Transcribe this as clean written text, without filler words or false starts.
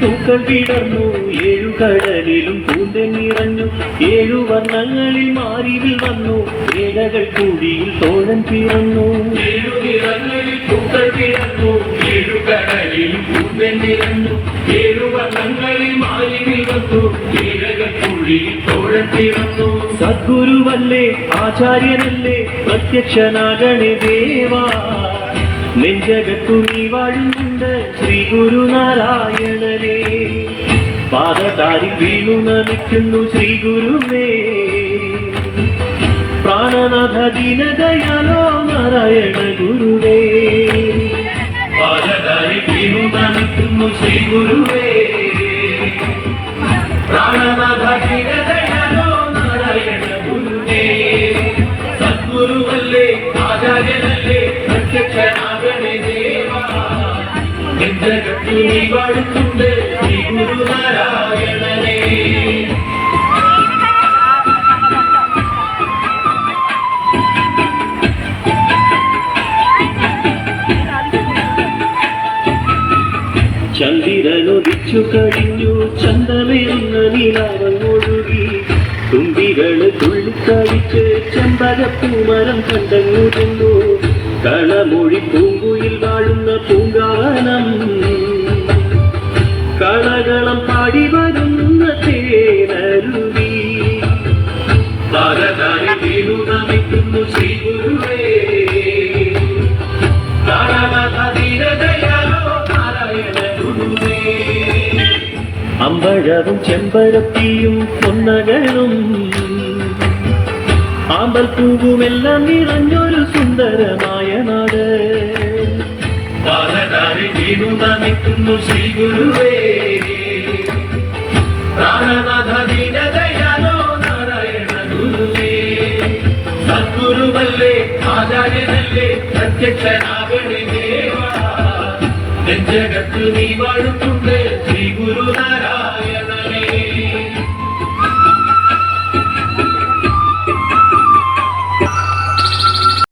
പൂക്കൾ വിടർന്നു ഏഴുകടലിലും പൂന്തൻ നിറഞ്ഞു ഏഴു വർണ്ണങ്ങളിൽ മാറിവിൽ വന്നു ഏഴകൾ കൂടിയിൽ തോഴൻ പിറന്നു ഏഴു നിറങ്ങളിൽ പൂക്കൾ വിടർന്നു ഏഴുകടലിലും പൂന്തൻ നിറഞ്ഞു ഏഴു വർണ്ണങ്ങളിൽ മാറിവിൽ വന്നു ഏഴകൾ കൂടിയിൽ തോഴൻ പിറന്നു സദ്ഗുരുവല്ലേ ആചാര്യനല്ലേ പ്രത്യക്ഷനാകണേ ദേവാ നെഞ്ചകത്തു നീ വാഴുന്നുണ്ട് ശ്രീ ഗുരുനാരായണനേ പാദതാരിൽ വീണു നമിക്കുന്നു ശ്രീ ഗുരുവേ പ്രാണനാഥ ദീനദയാലോ നാരായണ ഗുരുവേ പാദതാരിൽ വീണു നമിക്കുന്നു ശ്രീ ഗുരുവേ പ്രാണനാഥ ദീനദയാലോ നാരായണ ഗുരുവേ സദ്ഗുരുവല്ലേ ആചാര്യനല്ലേ പ്രത്യക്ഷനാകണേ ദേവാ ജഗത്തു നീ വാഴുന്നുണ്ട് ശ്രീ ഗുരുനാരായണനേ ചന്ദ്രനൊതിച്ചു കഴിഞ്ഞു ചന്തമേറുന്ന നിലാവൊഴുകി തുമ്പികള് തുള്ളിക്കളിച്ച് ചെമ്പകപ്പൂമരം കണ്ടങ്ങു ചെന്നു കളമൊഴി പൂങ്കുയിൽ വാഴുന്ന പൂങ്കാവനം കളകളം പാടി വരുന്ന തേനരുവി പാദതാരിൽ വീണു നമിക്കുന്നു ശ്രീ ഗുരുവേ പ്രാണനാഥ ദീനദയാലോ നാരായണ ഗുരുവേ അമ്പഴവും ചെമ്പരത്തിയും പൊന്നകളും ആമ്പൽ പൂവുമെല്ലാം നിറഞ്ഞൊരു സുന്ദരമായ നാട് പാദതാരിൽ വീണു നമിക്കുന്നു ശ്രീ ഗുരുവേ പ്രാണനാഥ ദീനദയാലോ നാരായണ ഗുരുവേ സദ്ഗുരുവല്ലേ ആചാര്യനല്ലേ പ്രത്യക്ഷനാകണേ ദേവാ ജഗത്തു നീ വാഴുന്നു